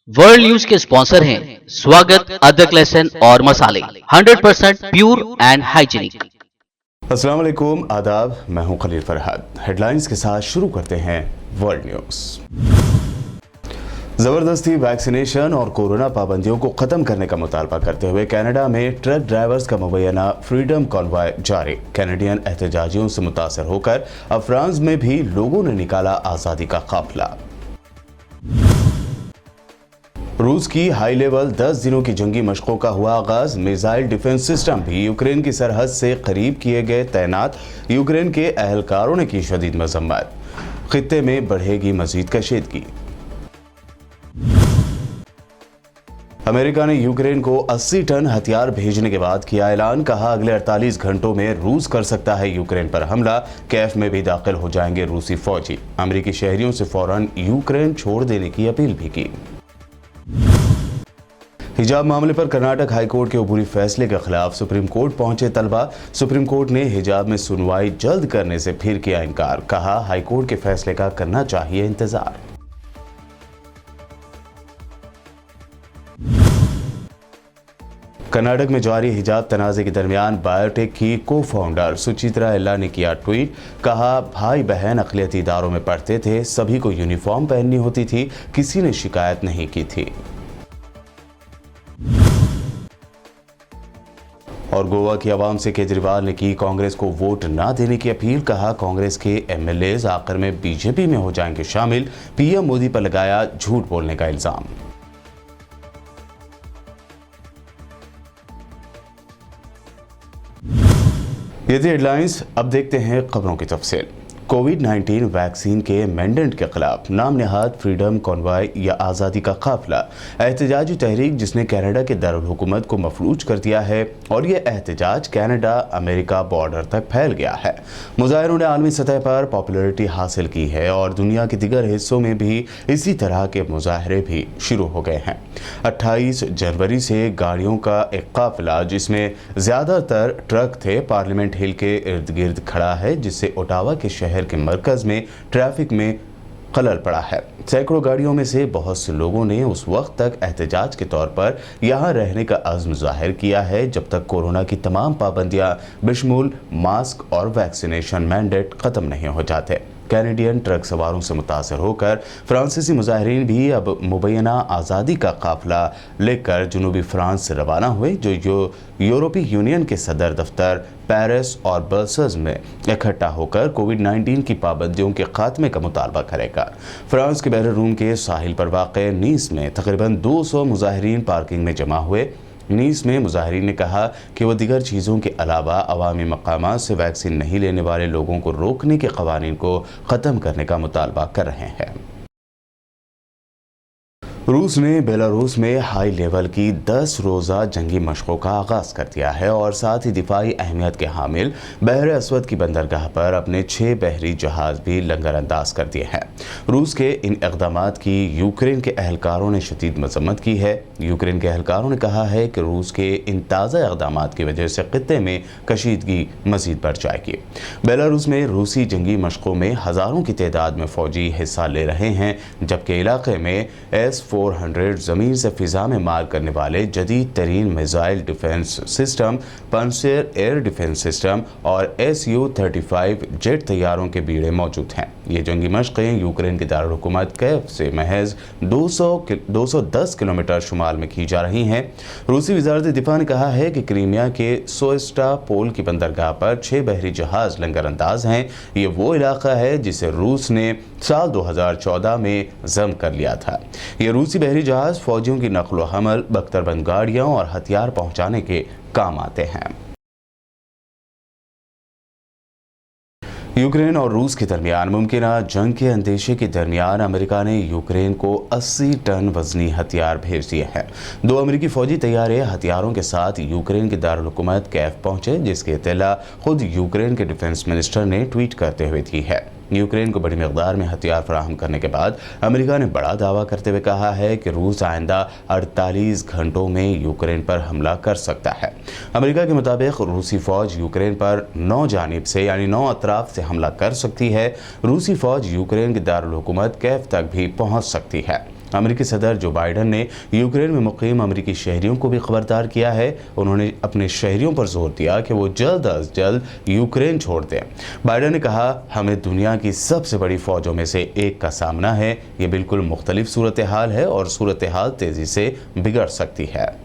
World news के sponsor हैं स्वागत, अदरक, लहसुन और मसाले 100% प्योर एंड हाइजीनिक। अस्सलाम वालेकुम, आदाब। मैं हूं खलील फरहाद। हेडलाइंस के साथ शुरू करते हैं वर्ल्ड न्यूज। जबरदस्ती वैक्सीनेशन और कोरोना पाबंदियों को खत्म करने का मुतालबा करते हुए कनाडा में ट्रक ड्राइवर्स का मुबैना फ्रीडम कॉन्वॉय जारी। कैनेडियन एहतजाजियों से मुतासर होकर अब फ्रांस में भी लोगों ने निकाला आज़ादी का काफिला। रूस की हाई लेवल 10 दिनों की जंगी मशकों का हुआ आगाज। मिसाइल डिफेंस सिस्टम भी यूक्रेन की सरहद से करीब किए गए तैनात। यूक्रेन के अहलकारों ने की शदीद मजम्मत। खित्ते में बढ़ेगी मजीद कशीदगी। अमेरिका ने यूक्रेन को 80 टन हथियार भेजने के बाद किया ऐलान। कहा अगले 48 घंटों में रूस कर सकता है यूक्रेन पर हमला। कैफ में भी दाखिल हो जाएंगे रूसी फौजी। अमेरिकी शहरियों से फौरन यूक्रेन छोड़ देने की अपील भी की। हिजाब मामले पर कर्नाटक हाईकोर्ट के अबूरी फैसले के खिलाफ सुप्रीम कोर्ट पहुंचे तलबा। सुप्रीम कोर्ट ने हिजाब में सुनवाई जल्द करने से फिर किया इनकार। कहा हाईकोर्ट के फैसले का करना चाहिए इंतजार। कर्नाटक में जारी हिजाब तनाज़े के दरमियान बायोटेक की को फाउंडर सुचित्रा एल्ला ने किया ट्वीट। कहा भाई बहन अक़लियती इदारों में पढ़ते थे, सभी को यूनिफॉर्म पहननी होती थी, किसी ने शिकायत नहीं की थी। और गोवा की आवाम से केजरीवाल ने की कांग्रेस को वोट ना देने की अपील। कहा कांग्रेस के एमएलएज आखिर में बीजेपी में हो जाएंगे शामिल। पीएम मोदी पर लगाया झूठ बोलने का इल्जाम। ये थी हेडलाइंस। अब देखते हैं खबरों की तफसील। कोविड-19 वैक्सीन के मैंडेट के खिलाफ नाम निहाद फ्रीडम कॉन्वॉय या आज़ादी का काफिला एहतजाजी तहरीक जिसने कनाडा के दारुल हुकूमत को मफलूज कर दिया है और ये एहतजाज कनाडा अमेरिका बॉर्डर तक फैल गया है। मुजाहिरों ने आलमी सतह पर पॉपुलरिटी हासिल की है और दुनिया के दिगर हिस्सों में भी इसी तरह के मुजाहरे भी शुरू हो गए हैं। 28 जनवरी से गाड़ियों का एक काफिला जिसमें ज़्यादातर ट्रक थे पार्लियामेंट हिल के इर्द गिर्द खड़ा है, जिससे ओटावा के शहर के मरकज में ट्रैफिक में खलल पड़ा है। सैकड़ों गाड़ियों में से बहुत से लोगों ने उस वक्त तक एहतजाज के तौर पर यहां रहने का अज़्म जाहिर किया है जब तक कोरोना की तमाम पाबंदियां बिशमूल मास्क और वैक्सीनेशन मैंडेट खत्म नहीं हो जाते। कैनेडियन ट्रक सवारों से मुतासर होकर फ्रांसीसी मुजाहिरीन भी अब मुबैना आज़ादी का काफिला लेकर जनूबी फ्रांस से रवाना हुए, जो यूरोपीय यूनियन के सदर दफ्तर पेरिस और ब्रसेल्स में इकट्ठा होकर कोविड-19 की पाबंदियों के खात्मे का मुतालबा करेगा। फ्रांस के बहर रूम के साहिल पर वाक़ नीस में तकरीबन 200 मुजाहिरीन पार्किंग में जमा हुए। नीस में मुजाहिरीन ने कहा कि वो दीगर चीज़ों के अलावा अवामी मकामात से वैक्सीन नहीं लेने वाले लोगों को रोकने के क़वानीन को ख़त्म करने का मुतालबा कर रहे हैं। रूस ने बेलारूस में हाई लेवल की 10 रोज़ा जंगी मशकों का आगाज़ कर दिया है और साथ ही दिफाई अहमियत के हामिल बहर अस्वद की बंदरगाह पर अपने 6 बहरी जहाज़ भी लंगर अंदाज कर दिए हैं। रूस के इन इक़दामात की यूक्रेन के अहलकारों ने शदीद मजम्मत की है। यूक्रेन के अहलकारों ने कहा है कि रूस के इन ताज़ा इक़दामात की वजह से खित्ते में कशीदगी मज़ीद बढ़ जाएगी। बेलारूस में रूसी जंगी मशकों में हज़ारों की तादाद में फ़ौजी हिस्सा ले रहे हैं, जबकि इलाके में S-400 ज़मीन से फ़िज़ा में मार करने वाले जदीद तरीन missile defence system, Pantsir air defence system और Su-35 जेट तैयारों के बीड़े मौजूद हैं। ये जंगी मशक़ें यूक्रेन के दारुल हुकूमत कैफ से महज 210 किलोमीटर शुमाल में की जा रही हैं। रूसी वज़ारत दिफा ने कहा है कि क्रीमिया के सोएस्टापोल की बंदरगाह पर 6 बहरी जहाज़ लंगर अंदाज हैं। ये वो इलाका है जिसे रूस ने साल 2014 में ज़म कर लिया था। ये रूसी बहरी जहाज़ फ़ौजियों की नकलो हमल, बख्तरबंद गाड़ियाँ और हथियार पहुँचाने के काम आते हैं। यूक्रेन और रूस के दरमियान मुमकिना जंग के अंदेशे के दरमियान अमेरिका ने यूक्रेन को 80 टन वजनी हथियार भेज दिए हैं। 2 अमेरिकी फौजी तैयारे हथियारों के साथ यूक्रेन के दारुल हुकूमत कैफ पहुंचे, जिसकी इत्तला खुद यूक्रेन के डिफेंस मिनिस्टर ने ट्वीट करते हुए दी है। यूक्रेन को बड़ी मकदार में हथियार फराहम करने के बाद अमेरिका ने बड़ा दावा करते हुए कहा है कि रूस आइंदा 48 घंटों में यूक्रेन पर हमला कर सकता है। अमेरिका के मुताबिक रूसी फौज यूक्रेन पर 9 जानिब से यानी 9 अतराफ से हमला कर सकती है। रूसी फौज यूक्रेन के दारुल हुकूमत कैफ तक भी पहुंच सकती है। अमेरिकी सदर जो बाइडन ने यूक्रेन में मुकीम अमेरिकी शहरियों को भी खबरदार किया है। उन्होंने अपने शहरियों पर जोर दिया कि वो जल्द अज जल्द यूक्रेन छोड़ दें। बाइडन ने कहा, हमें दुनिया की सबसे बड़ी फौजों में से एक का सामना है। ये बिल्कुल मुख्तलिफ सूरत हाल है और सूरत हाल तेजी से बिगड़ सकती है।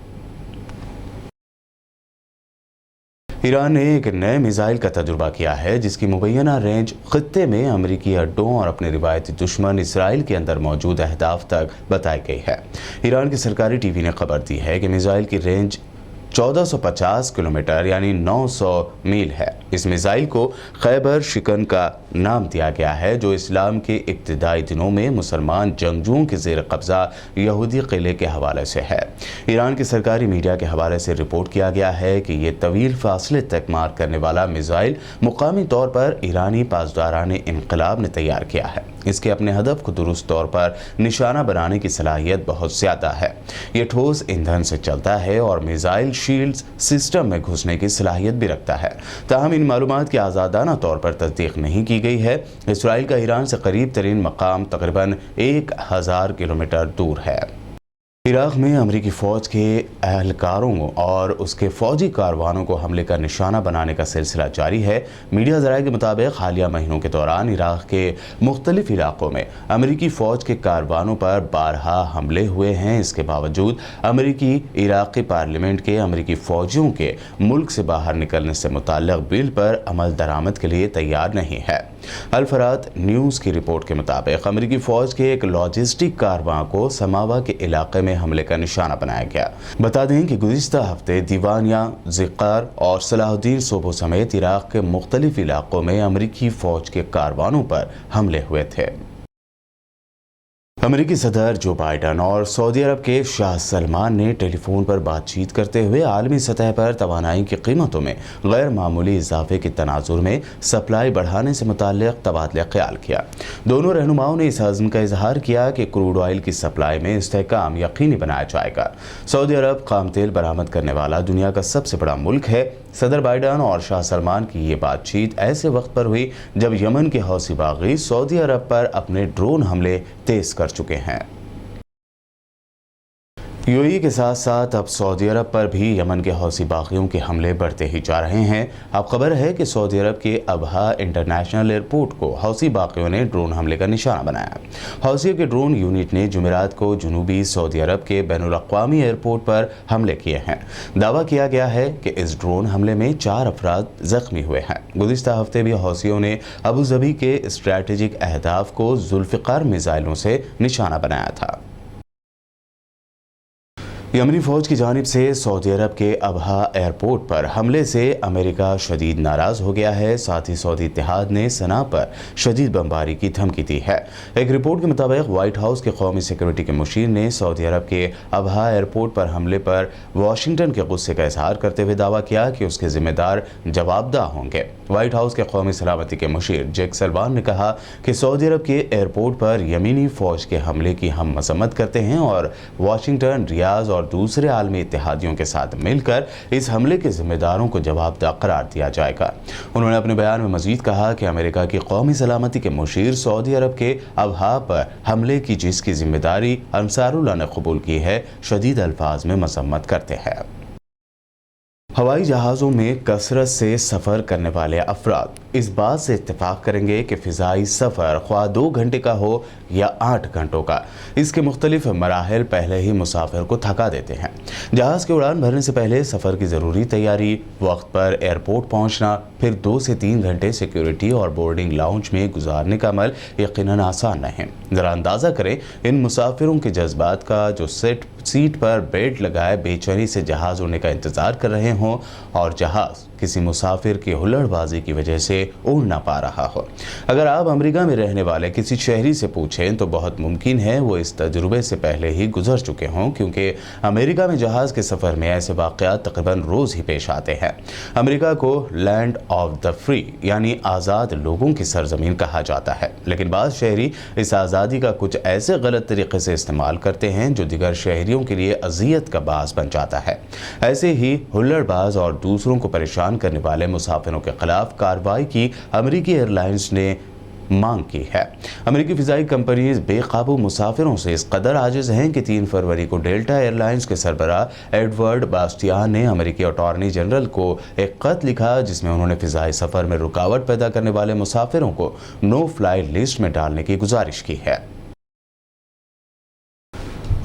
ईरान ने एक नए मिसाइल का तजुर्बा किया है जिसकी मुबैना रेंज खित्ते में अमेरिकी अड्डों और अपने रिवायती दुश्मन इसराइल के अंदर मौजूद अहदाफ तक बताई गई है। ईरान की सरकारी टीवी ने खबर दी है कि मिसाइल की रेंज 1450 किलोमीटर यानी 900 मील है। इस मिसाइल को खैबर शिकन का नाम दिया गया है, जो इस्लाम के इब्तिदाई दिनों में मुसलमान जंगजुओं के ज़ेर कब्ज़ा यहूदी किले के हवाले से है। ईरान की सरकारी मीडिया के हवाले से रिपोर्ट किया गया है कि ये तवील फासले तक मार करने वाला मिसाइल मुकामी तौर पर ईरानी पासदारान इनकलाब ने तैयार किया है। इसके अपने हदफ को दुरुस्त तौर पर निशाना बनाने की सलाहियत बहुत ज़्यादा है। ये ठोस ईंधन से चलता है और मिसाइल शील्ड्स सिस्टम में घुसने की सलाहियत भी रखता है। ताहम इन मालूमात की आज़ादाना तौर पर तस्दीक नहीं की गई है। इसराइल का ईरान से करीब तरीन मकाम तकरीबन 1000 किलोमीटर दूर है। इराक में अमेरिकी फ़ौज के एहलकारों और उसके फ़ौजी कारवानों को हमले का निशाना बनाने का सिलसिला जारी है। मीडिया ज़राए के मुताबिक हालिया महीनों के दौरान इराक के मुख्तलिफ इलाकों में अमेरिकी फ़ौज के कारवानों पर बारहा हमले हुए हैं। इसके बावजूद अमेरिकी इराक़ी पार्लियामेंट के अमेरिकी फ़ौजियों के मुल्क से बाहर निकलने से मुताल्लिक़ बिल पर अमल दरामद के लिए तैयार नहीं है। अल फरात न्यूज़ की रिपोर्ट के मुताबिक अमेरिकी फ़ौज के एक लॉजिस्टिक कारवां को समावा के इलाके में हमले का निशाना बनाया गया। बता दें कि गुज़िश्ता हफ्ते दीवानिया, ज़िक़ार और सलाहुद्दीन सूबों समेत इराक़ के मुख्तलिफ इलाकों में अमेरिकी फ़ौज के कारवानों पर हमले हुए थे। अमेरिकी सदर जो बाइडन और सऊदी अरब के शाह सलमान ने टेलीफोन पर बातचीत करते हुए आलमी सतह पर तवानाई की कीमतों में गैर मामूली इजाफे के तनाजुर में सप्लाई बढ़ाने से मुताल्लिक़ तबादला ख्याल किया। दोनों रहनुमाओं ने इस अज़्म का इजहार किया कि क्रूड ऑयल की सप्लाई में इस्तेहकाम यकीनी बनाया जाएगा। सऊदी अरब खाम तेल बरामद करने वाला दुनिया का सबसे बड़ा मुल्क है। सदर बाइडन और शाह सलमान की ये बातचीत ऐसे वक्त पर हुई जब यमन के हौसी बागी सऊदी अरब पर अपने ड्रोन हमले तेज कर चुके हैं। यूएई के साथ साथ अब सऊदी अरब पर भी यमन के हौसी बागियों के हमले बढ़ते ही जा रहे हैं। अब खबर है कि सऊदी अरब के अबहा इंटरनेशनल एयरपोर्ट को हौसी बागियों ने ड्रोन हमले का निशाना बनाया। हौसियों के ड्रोन यूनिट ने जुमेरात को जनूबी सऊदी अरब के बैनुल-अक़वामी एयरपोर्ट पर हमले किए हैं। दावा किया गया है कि इस ड्रोन हमले में 4 अफराद जख्मी हुए हैं। गुज़िश्ता हफ्ते भी हौसियों ने अबू ज़बी के स्ट्रैटेजिक अहदाफ को जुल्फ़िकार मिसाइलों से निशाना बनाया था। यमनी फ़ौज की जानिब से सऊदी अरब के अबहा एयरपोर्ट पर हमले से अमेरिका शदीद नाराज़ हो गया है। साथ ही सऊदी इत्तेहाद ने सना पर शदीद बमबारी की धमकी दी है। एक रिपोर्ट के मुताबिक व्हाइट हाउस के कौमी सिक्योरिटी के मुशीर ने सऊदी अरब के अबहा एयरपोर्ट पर हमले पर वाशिंगटन के गुस्से का इजहार करते हुए दावा किया कि उसके जिम्मेदार जवाबदाह होंगे। व्हाइट हाउस के कौमी सलामती के मुशीर जेक सलवान ने कहा कि सऊदी अरब के एयरपोर्ट पर यमीनी फ़ौज के हमले की हम मजम्मत करते हैं और वाशिंगटन, रियाज और दूसरे आलमी इत्तेहादियों के साथ मिलकर इस हमले के जिम्मेदारों को जवाबदाह करार दिया जाएगा। उन्होंने अपने बयान में मजीद कहा कि अमेरिका की कौमी सलामती के मुशीर सऊदी अरब के अबहा पर हमले की जिसकी जिम्मेदारी अंसारुल्लाह ने कबूल की है, शदीद अल्फाज में मजम्मत करते हैं। हवाई जहाज़ों में कसरत से सफ़र करने वाले अफराद इस बात से इत्तेफाक करेंगे कि फ़िज़ाई सफ़र ख्वाह 2 घंटे का हो या 8 घंटों का, इसके मुख्तलिफ मराहिल पहले ही मुसाफिर को थका देते हैं। जहाज़ के उड़ान भरने से पहले सफ़र की ज़रूरी तैयारी, वक्त पर एयरपोर्ट पहुँचना, फिर 2 से 3 घंटे सिक्योरिटी और बोर्डिंग लाउंज में गुजारने का अमल यकीनन आसान नहीं। ज़रा अंदाज़ा करें इन मुसाफिरों के जज्बात का जो सीट पर बेल्ट लगाए बेचैनी से जहाज़ उड़ने का इंतज़ार कर रहे हों और जहाज़ किसी मुसाफिर की हुल्लड़बाजी की वजह से उड़ ना पा रहा हो। अगर आप अमेरिका में रहने वाले किसी शहरी से पूछें तो बहुत मुमकिन है वो इस तजुर्बे से पहले ही गुजर चुके हों, क्योंकि अमेरिका में जहाज़ के सफ़र में ऐसे वाक़यात तकरीबन रोज़ ही पेश आते हैं। अमेरिका को लैंड ऑफ द फ्री यानी आज़ाद लोगों की सरजमीन कहा जाता है, लेकिन बाज़ शहरी इस आज़ादी का कुछ ऐसे गलत तरीके से इस्तेमाल करते हैं जो दिगर शहरियों के लिए अजियत का बास बन जाता है। ऐसे ही हुल्लड़बाज और दूसरों को परेशान करने वाले मुसाफिरों के खिलाफ कार्रवाई की अमेरिकी एयरलाइंस ने मांग की है। अमेरिकी फिजाई कंपनीज बेकाबू मुसाफिरों से इस कदर आजिज हैं कि 3 फरवरी को डेल्टा एयरलाइंस के सरबराह एडवर्ड बास्टियान ने अमेरिकी अटॉर्नी जनरल को एक खत लिखा, जिसमें उन्होंने फिजाई सफर में रुकावट पैदा करने वाले मुसाफिरों को नो फ्लाई लिस्ट में डालने की गुजारिश की है।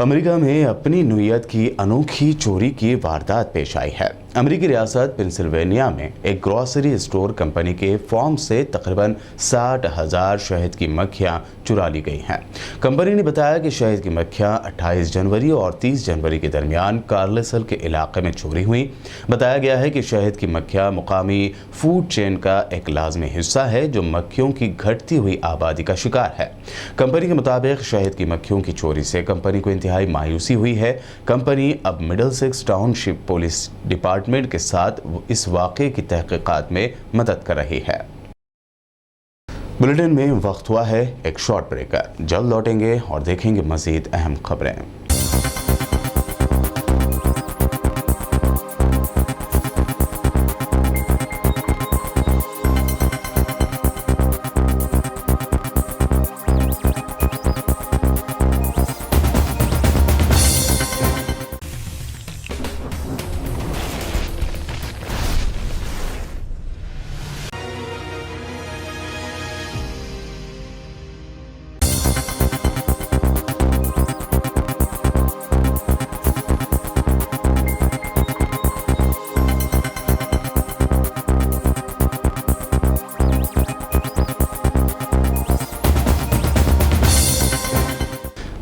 अमेरिका में अपनी नोयत की अनोखी चोरी की वारदात पेश आई है। अमेरिकी रियासत पेंसिल्वेनिया में एक ग्रोसरी स्टोर कंपनी के फॉर्म से तकरीबन 60,000 शहद की मक्खियां चुरा ली गई हैं। कंपनी ने बताया कि शहद की मक्खियां 28 जनवरी और 30 जनवरी के दरमियान कार्लेसल के इलाके में चोरी हुई। बताया गया है कि शहद की मक्खियां मुकामी फूड चेन का एक लाजमी हिस्सा है जो मक्खियों की घटती हुई आबादी का शिकार है। कंपनी के मुताबिक शहद की मक्खियों की चोरी से कंपनी को इंतहाई मायूसी हुई है। कंपनी अब मिडलसेक्स टाउनशिप पुलिस डिपार्टमेंट के साथ इस वाक़े की तहकीकात में मदद कर रही है। बुलेटिन में वक्त हुआ है एक शॉर्ट ब्रेक का। जल्द लौटेंगे और देखेंगे मज़ीद अहम खबरें।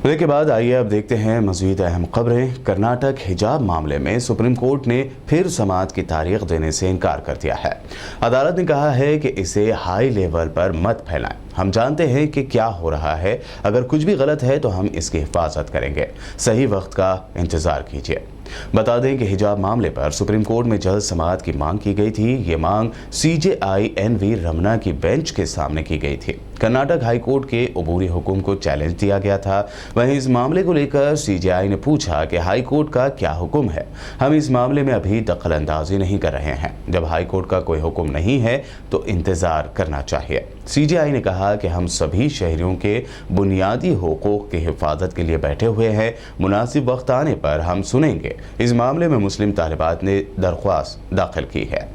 ब्रेक के बाद आइए अब देखते हैं मज़ीद अहम खबरें। कर्नाटक हिजाब मामले में सुप्रीम कोर्ट ने फिर समाअत की तारीख देने से इनकार कर दिया है। अदालत ने कहा है कि इसे हाई लेवल पर मत फैलाएं। हम जानते हैं कि क्या हो रहा है, अगर कुछ भी गलत है तो हम इसकी हिफाजत करेंगे। सही वक्त का इंतज़ार कीजिए। बता दें कि हिजाब मामले पर सुप्रीम कोर्ट में जल्द समाअत की मांग की गई थी। ये मांग CJI NV रमना की बेंच के सामने की गई थी। कर्नाटक हाई कोर्ट के अबूरी हुक्म को चैलेंज दिया गया था। वहीं इस मामले को लेकर CJI ने पूछा कि हाई कोर्ट का क्या हुक्म है। हम इस मामले में अभी दखल अंदाजी नहीं कर रहे हैं। जब हाई कोर्ट का कोई हुक्म नहीं है तो इंतज़ार करना चाहिए। CJI ने कहा कि हम सभी शहरियों के बुनियादी हुकूक की हिफाजत के लिए बैठे हुए हैं। मुनासिब वक्त आने पर हम सुनेंगे। इस मामले में मुस्लिम तालिबात ने दरख्वास्त दाखिल की है।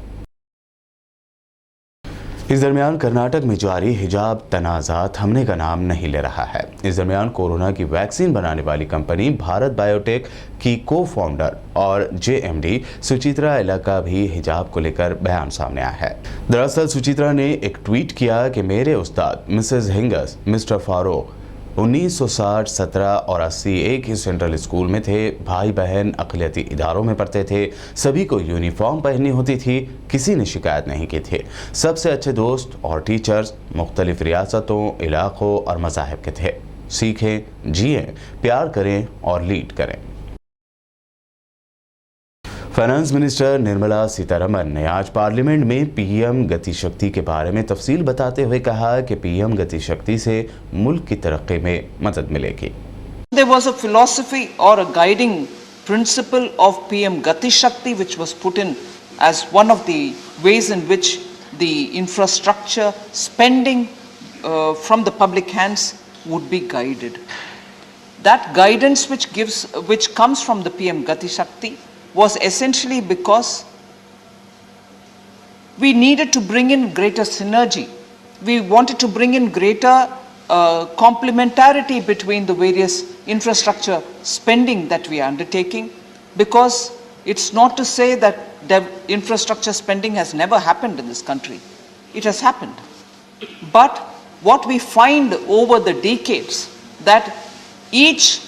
इस दरमियान कर्नाटक में जारी हिजाब तनाज़ा थमने का नाम नहीं ले रहा है। इस दरमियान कोरोना की वैक्सीन बनाने वाली कंपनी भारत बायोटेक की को-फाउंडर और JMD सुचित्रा एला का भी हिजाब को लेकर बयान सामने आया है। दरअसल सुचित्रा ने एक ट्वीट किया कि मेरे उस्ताद मिसेस हिंगस, मिस्टर फारूक 1960, 17 और 80 एक ही सेंट्रल स्कूल में थे। भाई बहन अक़लियती इदारों में पढ़ते थे। सभी को यूनिफॉर्म पहननी होती थी। किसी ने शिकायत नहीं की थी। सबसे अच्छे दोस्त और टीचर्स मुख्तलिफ रियासतों, इलाक़ों और मज़ाहिब के थे। सीखें, जिएं, प्यार करें और लीड करें। फाइनेंस मिनिस्टर निर्मला सीतारमन ने आज पार्लियामेंट में PM गति शक्ति के बारे में तफसील बताते हुए कहा कि PM गति शक्ति से मुल्क की तरक्की में मदद मिलेगी। There was a philosophy or a guiding principle of PM Gati Shakti which was put in as one of the ways in which the infrastructure spending from the public hands would be guided. That guidance which comes from the PM Gati Shakti was essentially because we needed to bring in greater synergy. We wanted to bring in greater complementarity between the various infrastructure spending that we are undertaking, because it's not to say that infrastructure spending has never happened in this country. It has happened. But what we find over the decades, that each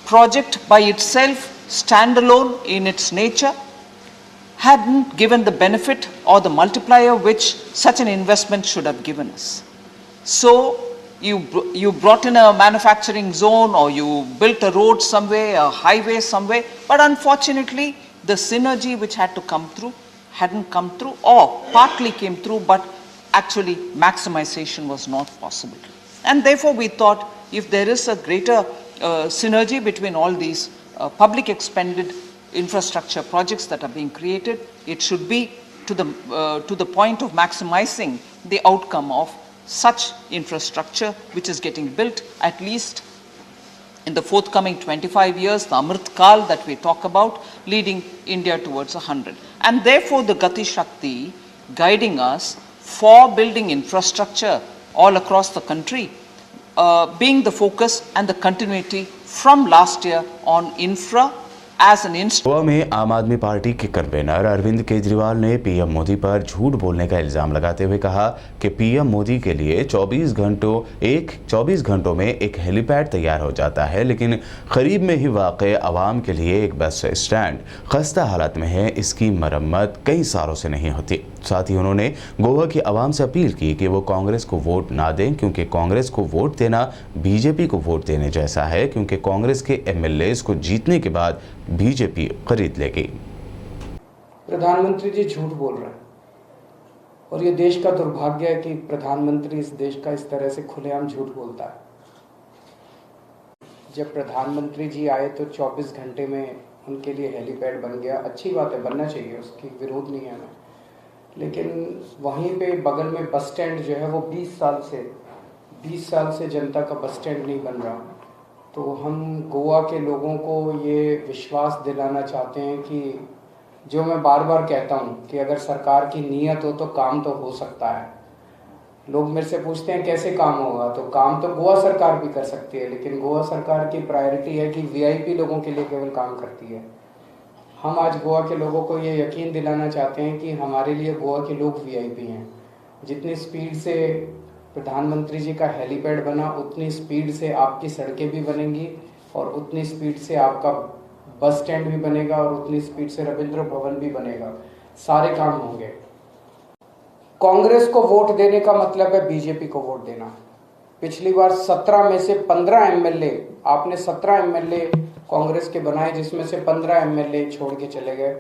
project by itself, standalone in its nature, hadn't given the benefit or the multiplier which such an investment should have given us. So you brought in a manufacturing zone, or you built a road somewhere, a highway somewhere, but unfortunately the synergy which had to come through hadn't come through, or partly came through, but actually maximization was not possible. And therefore we thought, if there is a greater synergy between all these public expended infrastructure projects that are being created, it should be to the point of maximizing the outcome of such infrastructure which is getting built at least in the forthcoming 25 years, the Amrit Kal that we talk about, leading India towards 100. And therefore the Gati Shakti guiding us for building infrastructure all across the country, being the focus and the continuity from last year on infra as an instrument. Goa में आम आदमी party के convener Arvind Kejriwal ने PM Modi पर झूठ बोलने का इल्जाम लगाते हुए कहा कि पीएम मोदी के लिए 24 घंटों में एक हेलीपैड तैयार हो जाता है, लेकिन करीब में ही वाक़ आवाम के लिए एक बस स्टैंड खस्ता हालत में है, इसकी मरम्मत कई सालों से नहीं होती। साथ ही उन्होंने गोवा की आवाम से अपील की कि वो कांग्रेस को वोट ना दें, क्योंकि कांग्रेस को वोट देना बीजेपी को वोट देने जैसा है, क्योंकि कांग्रेस के एमएलएस को जीतने के बाद बीजेपी खरीद लेगी। प्रधानमंत्री जी झूठ बोल रहे हैं और ये देश का दुर्भाग्य है कि प्रधानमंत्री इस देश का इस तरह से खुलेआम झूठ बोलता है। जब प्रधानमंत्री जी आए तो 24 घंटे में उनके लिए हेलीपैड बन गया, अच्छी बात है, बनना चाहिए, उसकी विरोध नहीं है हमें, लेकिन वहीं पे बगल में बस स्टैंड जो है वो 20 साल से जनता का बस स्टैंड नहीं बन रहा। तो हम गोवा के लोगों को ये विश्वास दिलाना चाहते हैं कि जो मैं बार बार कहता हूँ कि अगर सरकार की नीयत हो तो काम तो हो सकता है। लोग मेरे से पूछते हैं कैसे काम होगा, तो काम तो गोवा सरकार भी कर सकती है, लेकिन गोवा सरकार की प्रायोरिटी है कि वीआईपी लोगों के लिए केवल काम करती है। हम आज गोवा के लोगों को ये यकीन दिलाना चाहते हैं कि हमारे लिए गोवा के लोग वीआईपी हैं। जितनी स्पीड से प्रधानमंत्री जी का हेलीपैड बना, उतनी स्पीड से आपकी सड़कें भी बनेंगी और उतनी स्पीड से आपका बस स्टैंड भी बनेगा और उतनी स्पीड से रविंद्र भवन भी बनेगा। सारे काम होंगे। कांग्रेस को वोट देने का मतलब है बीजेपी को वोट देना। पिछली बार 17 में से 15 एमएलए, आपने 17 एमएलए कांग्रेस के बनाए, जिसमें से 15 एमएलए छोड़ के चले गए।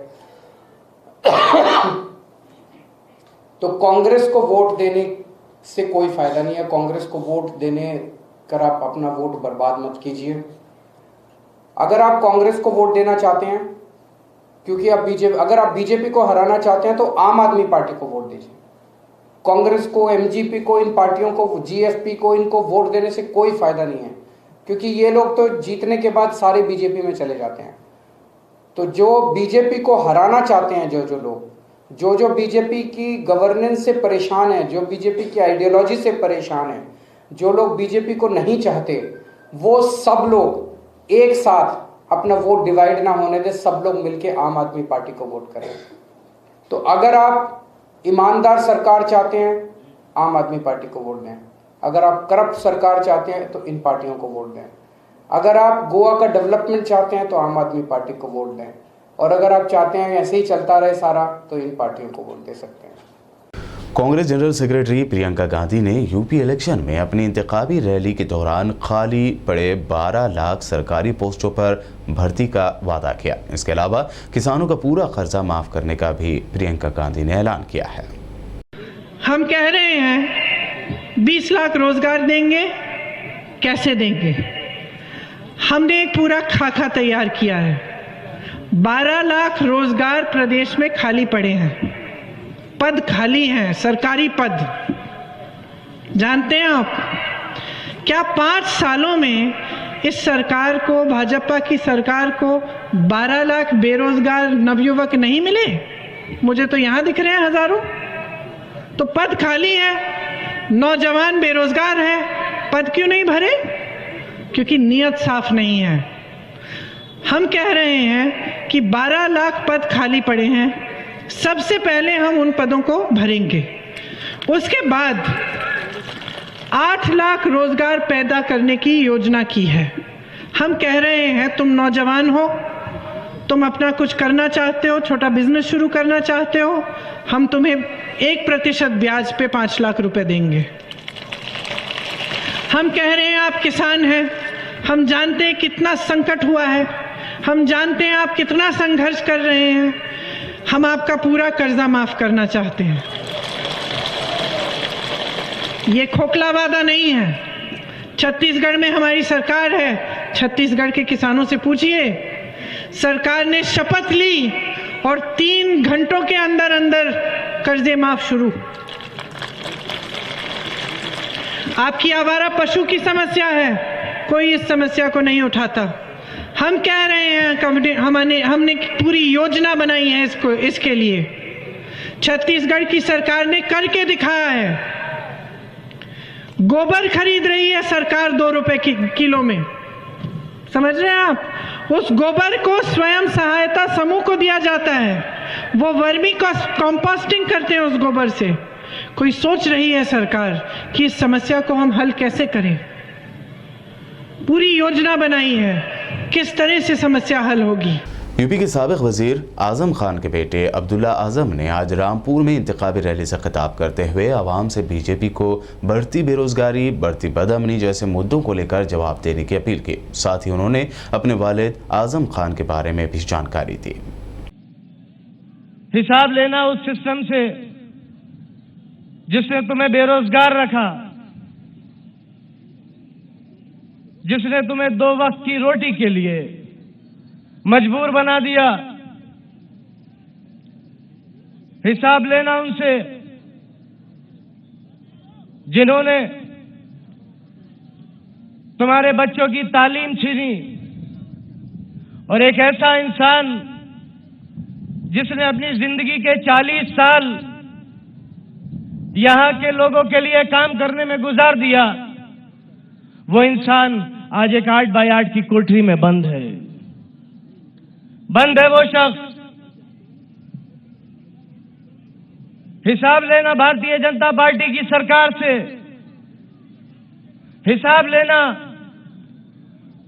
तो कांग्रेस को वोट देने से कोई फायदा नहीं है। कांग्रेस को वोट देने कर आप अपना वोट बर्बाद मत कीजिए। अगर आप कांग्रेस को वोट देना चाहते हैं, क्योंकि अगर आप बीजेपी को हराना चाहते हैं, तो आम आदमी पार्टी को वोट दीजिए। कांग्रेस को, एमजीपी को, इन पार्टियों को, जीएफपी को, इनको वोट देने से कोई फायदा नहीं है, क्योंकि ये लोग तो जीतने के बाद सारे बीजेपी में चले जाते हैं। तो जो बीजेपी को हराना चाहते हैं, जो लोग जो बीजेपी की गवर्नेंस से परेशान है, जो बीजेपी की आइडियोलॉजी से परेशान है, जो लोग बीजेपी को नहीं चाहते, वो सब लोग एक साथ अपना वोट डिवाइड ना होने दे, सब लोग मिलके आम आदमी पार्टी को वोट करें। तो अगर आप ईमानदार सरकार चाहते हैं, आम आदमी पार्टी को वोट दें। अगर आप करप्ट सरकार चाहते हैं तो इन पार्टियों को वोट दें। अगर आप गोवा का डेवलपमेंट चाहते हैं तो आम आदमी पार्टी को वोट दें। और अगर आप चाहते हैं ऐसे ही चलता रहे सारा, तो इन पार्टियों को वोट दे सकते हैं। कांग्रेस जनरल सेक्रेटरी प्रियंका गांधी ने यूपी इलेक्शन में अपनी इंतखाबी रैली के दौरान खाली पड़े 12 लाख सरकारी पोस्टों पर भर्ती का वादा किया। इसके अलावा किसानों का पूरा कर्जा माफ करने का भी प्रियंका गांधी ने ऐलान किया है। हम कह रहे हैं 20 लाख रोजगार देंगे, कैसे देंगे? हमने एक पूरा खाका तैयार किया है। 12 लाख रोजगार प्रदेश में खाली पड़े हैं, पद खाली हैं, सरकारी पद। जानते हैं आप क्या 5 सालों में इस सरकार को, भाजपा की सरकार को 12 लाख बेरोजगार नवयुवक नहीं मिले? मुझे तो यहां दिख रहे हैं हजारों। तो पद खाली है, नौजवान बेरोजगार है, पद क्यों नहीं भरे? क्योंकि नीयत साफ नहीं है। हम कह रहे हैं कि 12 लाख पद खाली पड़े हैं, सबसे पहले हम उन पदों को भरेंगे। उसके बाद 8 लाख रोजगार पैदा करने की योजना की है। हम कह रहे हैं तुम नौजवान हो, तुम अपना कुछ करना चाहते हो, छोटा बिजनेस शुरू करना चाहते हो, हम तुम्हें 1% ब्याज पे 5 लाख रुपए देंगे। हम कह रहे हैं आप किसान हैं, हम जानते हैं कितना संकट हुआ है, हम जानते हैं आप कितना संघर्ष कर रहे हैं, हम आपका पूरा कर्जा माफ करना चाहते हैं। ये खोखला वादा नहीं है। छत्तीसगढ़ में हमारी सरकार है, छत्तीसगढ़ के किसानों से पूछिए। सरकार ने शपथ ली और 3 घंटों के अंदर अंदर कर्जे माफ शुरू। आपकी आवारा पशु की समस्या है, कोई इस समस्या को नहीं उठाता। हम कह रहे हैं हमने पूरी योजना बनाई है इसके लिए। छत्तीसगढ़ की सरकार ने करके दिखाया है। गोबर खरीद रही है सरकार 2 रुपए किलो में, समझ रहे हैं आप। उस गोबर को स्वयं सहायता समूह को दिया जाता है, वो वर्मी कंपोस्टिंग करते हैं उस गोबर से। कोई सोच रही है सरकार कि इस समस्या को हम हल कैसे करें। पूरी योजना बनाई है किस तरह से समस्या हल होगी। यूपी के साबिक वजीर आजम खान के बेटे अब्दुल्ला आजम ने आज रामपुर में इंतखाबी रैली से खिताब करते हुए आवाम से बीजेपी को बढ़ती बेरोजगारी, बढ़ती बदअमनी जैसे मुद्दों को लेकर जवाब देने की अपील की। साथ ही उन्होंने अपने वालिद आजम खान के बारे में भी जानकारी दी। हिसाब लेना उस सिस्टम से जिसने तुम्हें बेरोजगार रखा, जिसने तुम्हें 2 वक्त की रोटी के लिए मजबूर बना दिया। हिसाब लेना उनसे जिन्होंने तुम्हारे बच्चों की तालीम छीनी, और एक ऐसा इंसान जिसने अपनी जिंदगी के 40 साल यहां के लोगों के लिए काम करने में गुजार दिया, वो इंसान आज एक 8 बाय 8 की कोठरी में बंद है। बंद है वो शख्स। हिसाब लेना भारतीय जनता पार्टी की सरकार से, हिसाब लेना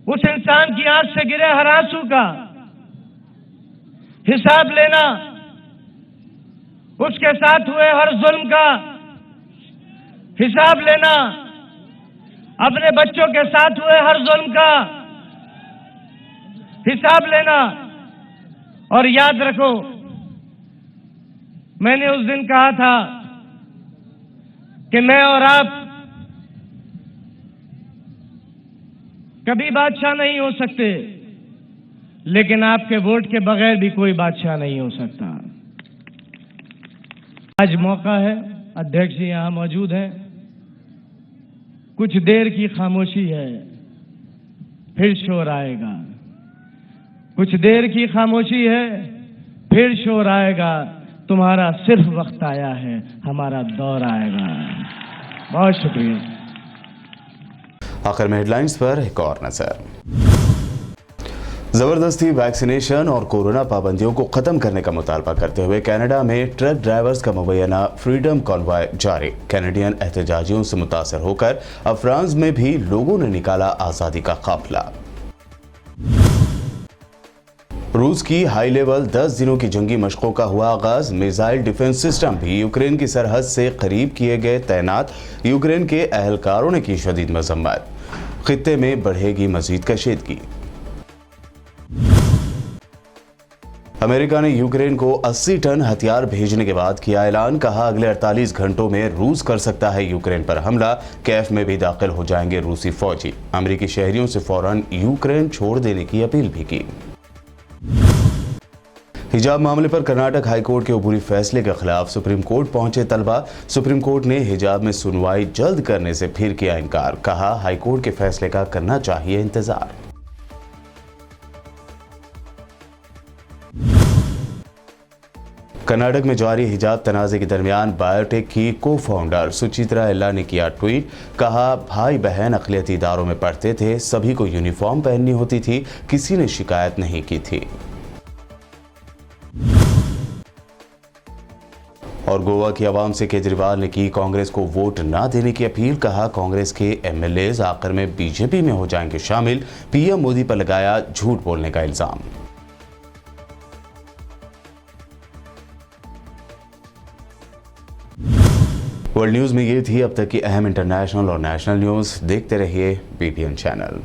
उस इंसान की आंख से गिरे हर आंसू का, हिसाब लेना उसके साथ हुए हर जुल्म का, हिसाब लेना अपने बच्चों के साथ हुए हर जुल्म का, हिसाब लेना। और याद रखो, मैंने उस दिन कहा था कि मैं और आप कभी बादशाह नहीं हो सकते, लेकिन आपके वोट के बगैर भी कोई बादशाह नहीं हो सकता। आज मौका है, अध्यक्ष जी यहां मौजूद हैं। कुछ देर की खामोशी है, फिर शोर आएगा। कुछ देर की खामोशी है, फिर शोर आएगा। तुम्हारा सिर्फ वक्त आया है, हमारा दौर आएगा। बहुत शुक्रिया। आखिर में हेडलाइंस पर एक और नजर। जबरदस्ती वैक्सीनेशन और कोरोना पाबंदियों को खत्म करने का मुतालबा करते हुए कनाडा में ट्रक ड्राइवर्स का मुबैना फ्रीडम कॉन्वॉय जारी। कैनेडियन एहतजाजियों से मुतासर होकर अब फ्रांस में भी लोगों ने निकाला आजादी का काफिला। रूस की हाई लेवल 10 दिनों की जंगी मशकों का हुआ आगाज। मिसाइल डिफेंस सिस्टम भी यूक्रेन की सरहद से करीब किए गए तैनात। यूक्रेन के अहलकारों ने की शदीद मजम्मत। खित्ते में बढ़ेगी मजीद कशीदगी। अमेरिका ने यूक्रेन को 80 टन हथियार भेजने के बाद किया ऐलान। कहा अगले 48 घंटों में रूस कर सकता है यूक्रेन पर हमला। कैफ में भी दाखिल हो जाएंगे रूसी फौजी। अमेरिकी शहरियों से फौरन यूक्रेन छोड़ देने की अपील भी की। हिजाब मामले पर कर्नाटक हाईकोर्ट के अबूरी फैसले के खिलाफ सुप्रीम कोर्ट पहुंचे तलबा। सुप्रीम कोर्ट ने हिजाब में सुनवाई जल्द करने से फिर किया इनकार। कहा हाईकोर्ट के फैसले का करना चाहिए इंतजार। कर्नाटक में जारी हिजाब तनाज़े के दरमियान बायोटेक की को फाउंडर सुचित्रा एल्ला ने किया ट्वीट। कहा भाई बहन अक़लियती इदारों में पढ़ते थे, सभी को यूनिफॉर्म पहननी होती थी, किसी ने शिकायत नहीं की थी। और गोवा की आवाम से केजरीवाल ने की कांग्रेस को वोट ना देने की अपील। कहा कांग्रेस के एमएलएज आखिर में बीजेपी में हो जाएंगे शामिल। पीएम मोदी पर लगाया झूठ बोलने का इल्जाम। वर्ल्ड न्यूज में ये थी अब तक की अहम इंटरनेशनल और नेशनल न्यूज। देखते रहिए बीपीएन चैनल।